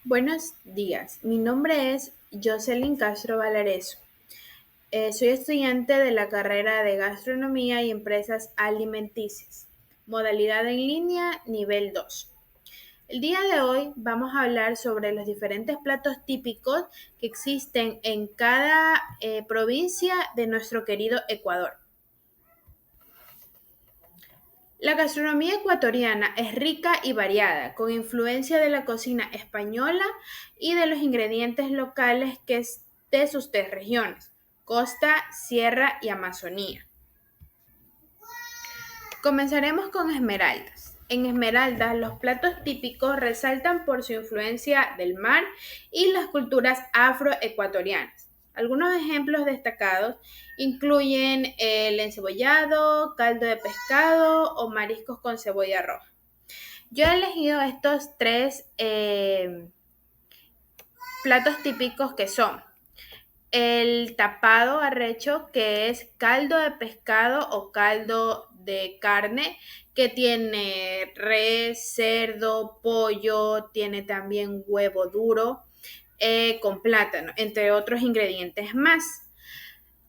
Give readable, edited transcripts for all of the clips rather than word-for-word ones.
Buenos días, mi nombre es Jocelyn Castro Valareso. Soy estudiante de la carrera de Gastronomía y Empresas Alimenticias, modalidad en línea nivel 2. El día de hoy vamos a hablar sobre los diferentes platos típicos que existen en cada provincia de nuestro querido Ecuador. La gastronomía ecuatoriana es rica y variada, con influencia de la cocina española y de los ingredientes locales que es de sus tres regiones, costa, sierra y Amazonía. Comenzaremos con Esmeraldas. En Esmeraldas, los platos típicos resaltan por su influencia del mar y las culturas afroecuatorianas. Algunos ejemplos destacados incluyen el encebollado, caldo de pescado o mariscos con cebolla roja. Yo he elegido estos tres platos típicos que son el tapado arrecho, que es caldo de pescado o caldo de carne, que tiene res, cerdo, pollo, tiene también huevo duro con plátano, entre otros ingredientes más.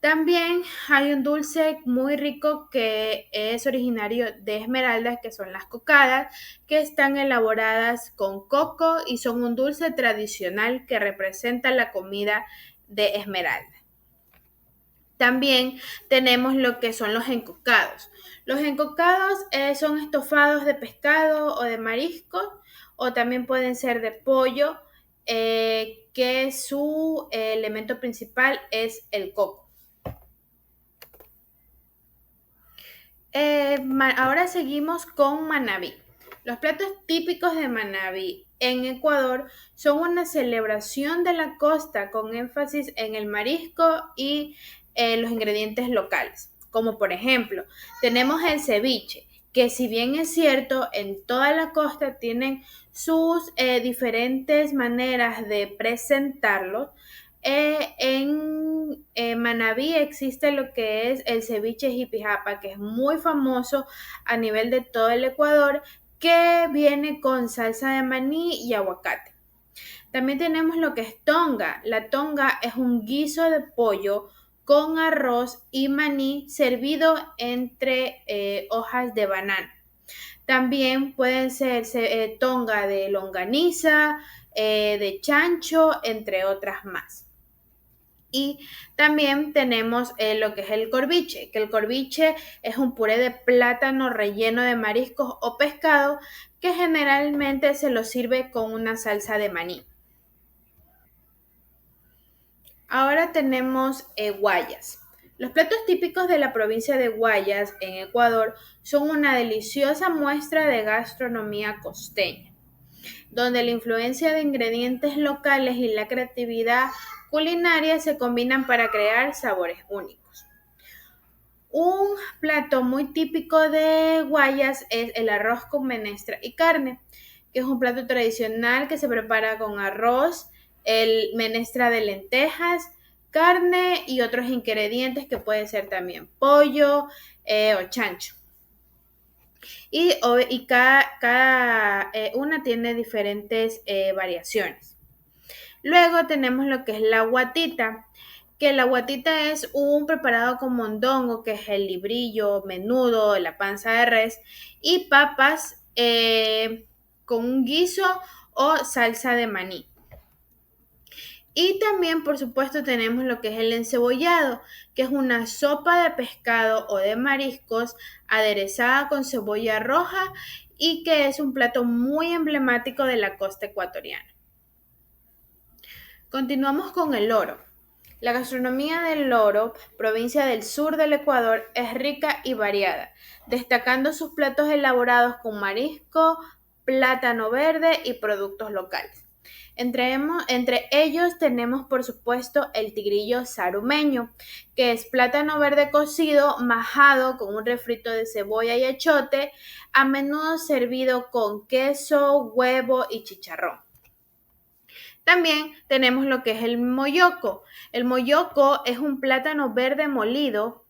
También hay un dulce muy rico que es originario de Esmeraldas, que son las cocadas, que están elaboradas con coco y son un dulce tradicional que representa la comida de Esmeralda. También tenemos lo que son los encocados. Los encocados son estofados de pescado o de marisco, o también pueden ser de pollo, que su elemento principal es el coco. Ahora seguimos con Manabí. Los platos típicos de Manabí en Ecuador son una celebración de la costa con énfasis en el marisco y los ingredientes locales. Como por ejemplo, tenemos el ceviche, que si bien es cierto, en toda la costa tienen sus diferentes maneras de presentarlo. En Manabí existe lo que es el ceviche jipijapa, que es muy famoso a nivel de todo el Ecuador, que viene con salsa de maní y aguacate. También tenemos lo que es tonga. La tonga es un guiso de pollo con arroz y maní servido entre hojas de banana. También pueden ser tonga de longaniza, de chancho, entre otras más. Y también tenemos lo que es el corviche, que el corviche es un puré de plátano relleno de mariscos o pescado que generalmente se lo sirve con una salsa de maní. Ahora tenemos guayas. Los platos típicos de la provincia de Guayas en Ecuador son una deliciosa muestra de gastronomía costeña, donde la influencia de ingredientes locales y la creatividad culinaria se combinan para crear sabores únicos. Un plato muy típico de Guayas es el arroz con menestra y carne, que es un plato tradicional que se prepara con arroz, el menestra de lentejas, carne y otros ingredientes que puede ser también pollo o chancho. Y cada una tiene diferentes variaciones. Luego tenemos lo que es la guatita, que la guatita es un preparado con mondongo, que es el librillo, menudo, la panza de res, y papas con un guiso o salsa de maní. Y también, por supuesto, tenemos lo que es el encebollado, que es una sopa de pescado o de mariscos aderezada con cebolla roja y que es un plato muy emblemático de la costa ecuatoriana. Continuamos con el oro. La gastronomía del Oro, provincia del sur del Ecuador, es rica y variada, destacando sus platos elaborados con marisco, plátano verde y productos locales. Entre ellos tenemos, por supuesto, el tigrillo sarumeño, que es plátano verde cocido, majado con un refrito de cebolla y achote, a menudo servido con queso, huevo y chicharrón. También tenemos lo que es el moyoco. El moyoco es un plátano verde molido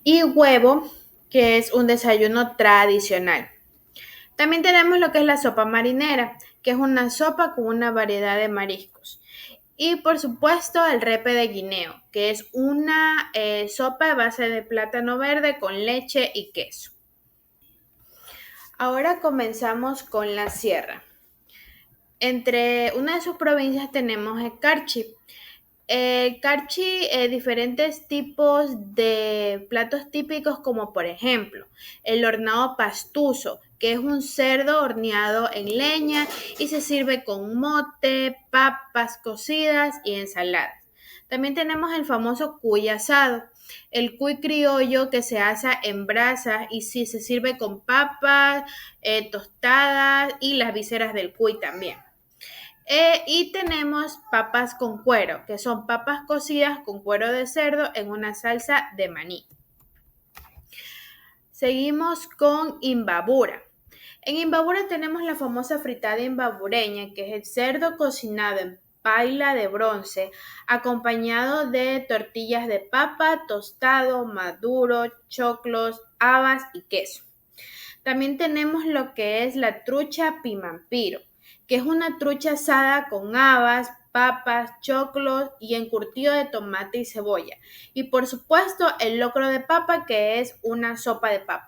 y huevo, que es un desayuno tradicional. También tenemos lo que es la sopa marinera, que es una sopa con una variedad de mariscos. Y por supuesto el repe de guineo, que es una sopa a base de plátano verde con leche y queso. Ahora comenzamos con la sierra. Entre una de sus provincias tenemos el Carchi. El Carchi, diferentes tipos de platos típicos como por ejemplo el hornado pastuso, que es un cerdo horneado en leña y se sirve con mote, papas cocidas y ensaladas. También tenemos el famoso cuy asado, el cuy criollo que se asa en brasas y sí, se sirve con papas, tostadas y las vísceras del cuy también. Y tenemos papas con cuero, que son papas cocidas con cuero de cerdo en una salsa de maní. Seguimos con Imbabura. En Imbabura tenemos la famosa fritada imbabureña, que es el cerdo cocinado en paila de bronce, acompañado de tortillas de papa, tostado, maduro, choclos, habas y queso. También tenemos lo que es la trucha pimampiro, que es una trucha asada con habas, papas, choclos y encurtido de tomate y cebolla. Y por supuesto el locro de papa, que es una sopa de papa.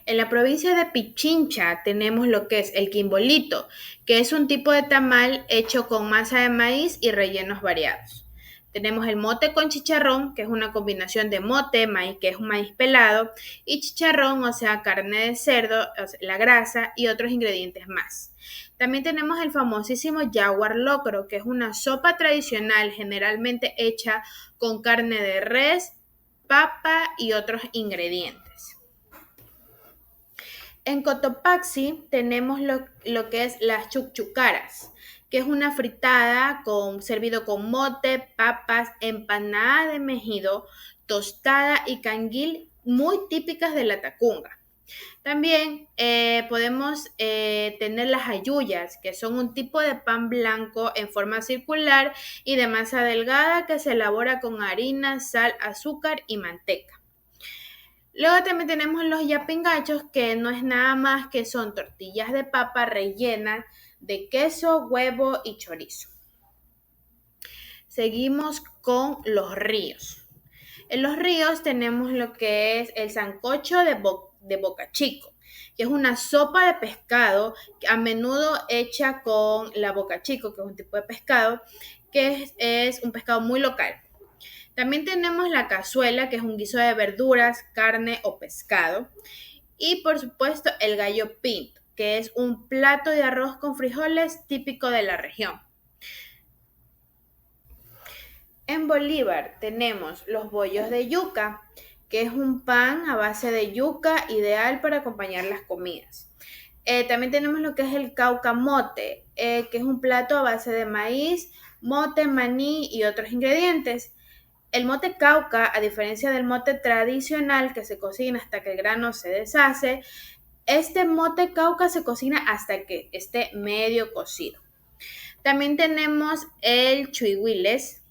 En la provincia de Pichincha tenemos lo que es el quimbolito, que es un tipo de tamal hecho con masa de maíz y rellenos variados. Tenemos el mote con chicharrón, que es una combinación de mote, maíz, que es un maíz pelado, y chicharrón, o sea, carne de cerdo, o sea, la grasa y otros ingredientes más. También tenemos el famosísimo jaguar locro, que es una sopa tradicional generalmente hecha con carne de res, papa y otros ingredientes. En Cotopaxi tenemos lo que es las chucchucaras, que es una fritada servido con mote, papas, empanada de mejido, tostada y canguil, muy típicas de la Tacunga. También podemos tener las halluyas, que son un tipo de pan blanco en forma circular y de masa delgada que se elabora con harina, sal, azúcar y manteca. Luego también tenemos los yapingachos, que no es nada más que son tortillas de papa rellenas de queso, huevo y chorizo. Seguimos con los ríos. En los ríos tenemos lo que es el sancocho de Boca Chico, que es una sopa de pescado a menudo hecha con la boca chico, que es un tipo de pescado, que es un pescado muy local. También tenemos la cazuela, que es un guiso de verduras, carne o pescado. Y por supuesto el gallo pinto, que es un plato de arroz con frijoles típico de la región. En Bolívar tenemos los bollos de yuca, que es un pan a base de yuca ideal para acompañar las comidas. También tenemos lo que es el caucamote, que es un plato a base de maíz, mote, maní y otros ingredientes. El mote cauca, a diferencia del mote tradicional que se cocina hasta que el grano se deshace, este mote cauca se cocina hasta que esté medio cocido. También tenemos el chuihuiles,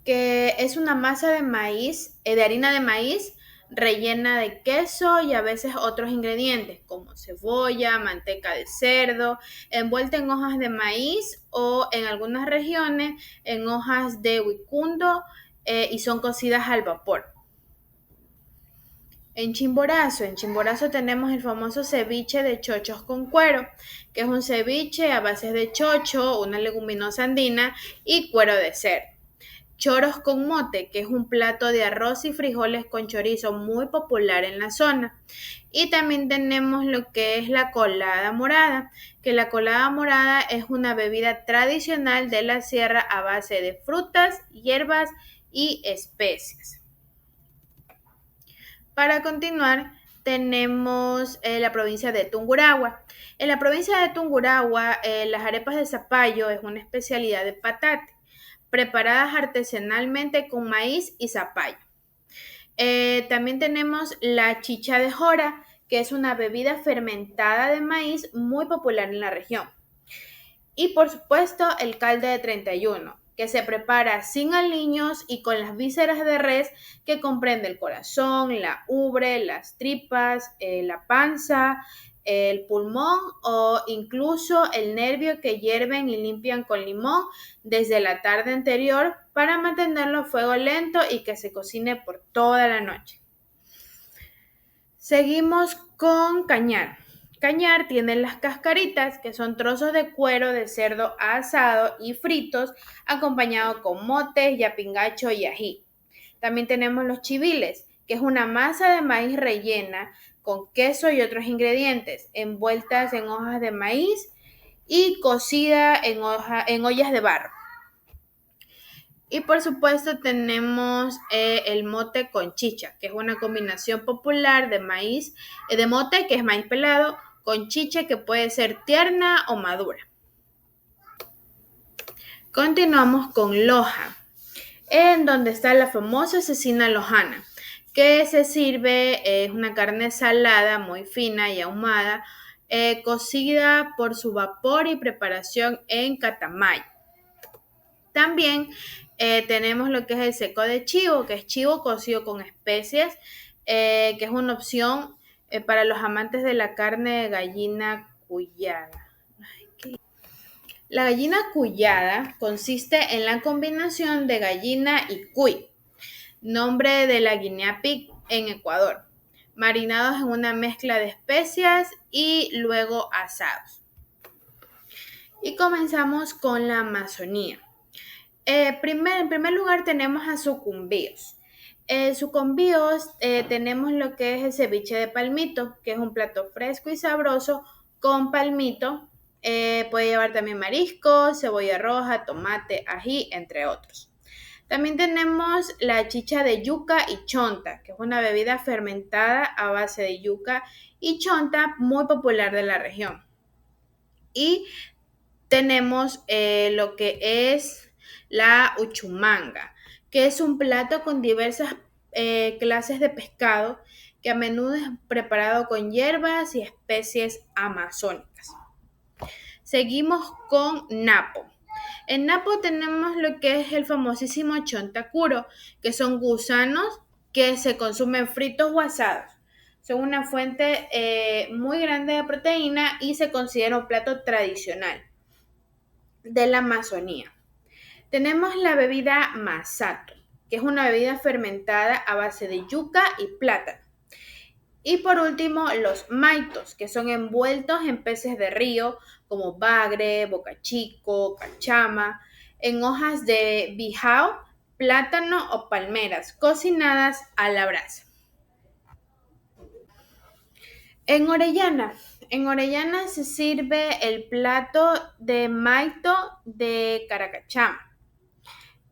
que es una masa de maíz, de harina de maíz, rellena de queso y a veces otros ingredientes como cebolla, manteca de cerdo, envuelta en hojas de maíz o en algunas regiones en hojas de huicundo, y son cocidas al vapor. En Chimborazo tenemos el famoso ceviche de chochos con cuero, que es un ceviche a base de chocho, una leguminosa andina y cuero de cerdo. Choros con mote, que es un plato de arroz y frijoles con chorizo muy popular en la zona. Y también tenemos lo que es la colada morada, que la colada morada es una bebida tradicional de la sierra a base de frutas, hierbas y especias. Para continuar, tenemos la provincia de Tungurahua. En la provincia de Tungurahua, las arepas de zapallo es una especialidad de patate, preparadas artesanalmente con maíz y zapallo. También tenemos la chicha de jora, que es una bebida fermentada de maíz muy popular en la región. Y por supuesto el caldo de 31, que se prepara sin aliños y con las vísceras de res, que comprende el corazón, la ubre, las tripas, la panza, el pulmón o incluso el nervio, que hierven y limpian con limón desde la tarde anterior para mantenerlo a fuego lento y que se cocine por toda la noche. Seguimos con cañar. Cañar tiene las cascaritas, que son trozos de cuero de cerdo asado y fritos, acompañado con motes, yapingacho y ají. También tenemos los chiviles, que es una masa de maíz rellena con queso y otros ingredientes, envueltas en hojas de maíz y cocida en ollas de barro. Y por supuesto tenemos el mote con chicha, que es una combinación popular de maíz, de mote, que es maíz pelado, con chicha, que puede ser tierna o madura. Continuamos con loja, en donde está la famosa cecina lojana, que se sirve, es una carne salada, muy fina y ahumada, cocida por su vapor y preparación en catamayo. También tenemos lo que es el seco de chivo, que es chivo cocido con especias, que es una opción para los amantes de la carne de gallina cuyada. La gallina cuyada consiste en la combinación de gallina y cuy, nombre de la guinea pig en Ecuador, marinados en una mezcla de especias y luego asados. Y comenzamos con la Amazonía. En primer lugar tenemos a sucumbíos. Sucumbíos tenemos lo que es el ceviche de palmito, que es un plato fresco y sabroso con palmito. Puede llevar también mariscos, cebolla roja, tomate, ají, entre otros. También tenemos la chicha de yuca y chonta, que es una bebida fermentada a base de yuca y chonta, muy popular de la región. Y tenemos lo que es la uchumanga, que es un plato con diversas clases de pescado, que a menudo es preparado con hierbas y especies amazónicas. Seguimos con napo. En napo tenemos lo que es el famosísimo chontacuro, que son gusanos que se consumen fritos o asados. Son una fuente muy grande de proteína y se considera un plato tradicional de la Amazonía. Tenemos la bebida masato, que es una bebida fermentada a base de yuca y plátano. Y por último, los maitos, que son envueltos en peces de río como bagre, bocachico, cachama, en hojas de bijao, plátano o palmeras, cocinadas a la brasa. En Orellana, se sirve el plato de maito de caracachama.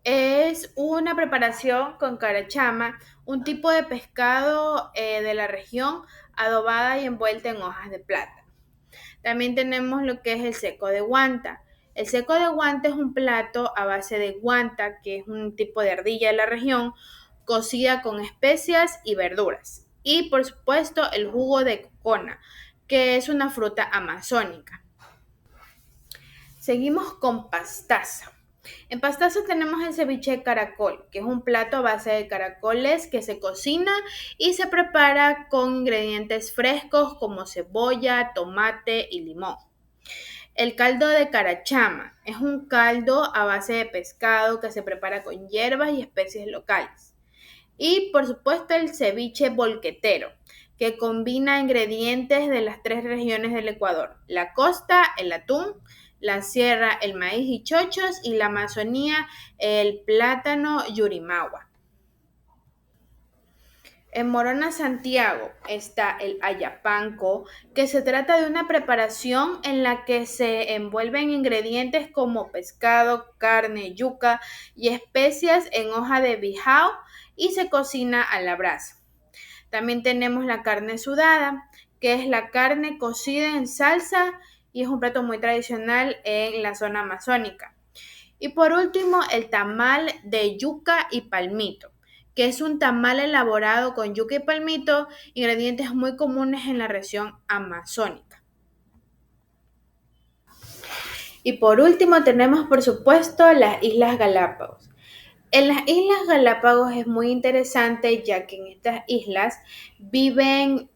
Es una preparación con carachama, un tipo de pescado de la región, adobada y envuelta en hojas de plátano. También tenemos lo que es el seco de guanta. El seco de guanta es un plato a base de guanta, que es un tipo de ardilla de la región, cocida con especias y verduras. Y por supuesto el jugo de cocona, que es una fruta amazónica. Seguimos con pastaza. En pastaza tenemos el ceviche de caracol, que es un plato a base de caracoles que se cocina y se prepara con ingredientes frescos como cebolla, tomate y limón. El caldo de carachama es un caldo a base de pescado que se prepara con hierbas y especies locales. Y por supuesto el ceviche bolquetero, que combina ingredientes de las tres regiones del Ecuador: la costa, el atún; la sierra, el maíz y chochos; y la Amazonía, el plátano yurimagua. En Morona, Santiago, está el ayapanco, que se trata de una preparación en la que se envuelven ingredientes como pescado, carne, yuca y especias en hoja de bijao y se cocina a la brasa. También tenemos la carne sudada, que es la carne cocida en salsa y es un plato muy tradicional en la zona amazónica. Y por último, el tamal de yuca y palmito, que es un tamal elaborado con yuca y palmito, ingredientes muy comunes en la región amazónica. Y por último tenemos, por supuesto, las Islas Galápagos. En las Islas Galápagos es muy interesante ya que en estas islas viven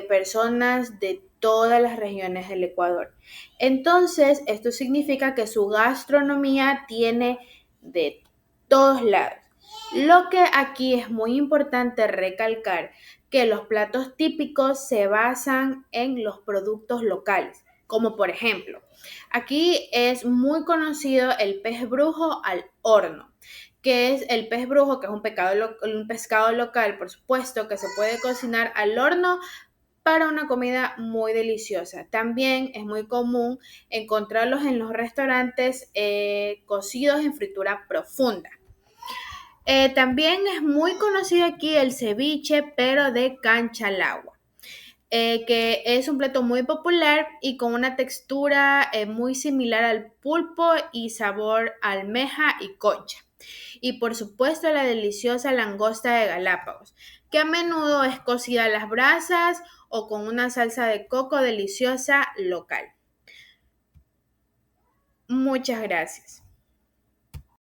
personas de todas las regiones del Ecuador. Entonces, esto significa que su gastronomía tiene de todos lados. Lo que aquí es muy importante recalcar que los platos típicos se basan en los productos locales, como por ejemplo, aquí es muy conocido el pez brujo al horno, que es el pez brujo, que es un pescado local, por supuesto, que se puede cocinar al horno para una comida muy deliciosa. También es muy común encontrarlos en los restaurantes cocidos en fritura profunda. También es muy conocido aquí el ceviche, pero de cancha al agua, que es un plato muy popular y con una textura muy similar al pulpo y sabor a almeja y concha. Y por supuesto la deliciosa langosta de Galápagos, que a menudo es cocida a las brasas o con una salsa de coco deliciosa local. Muchas gracias.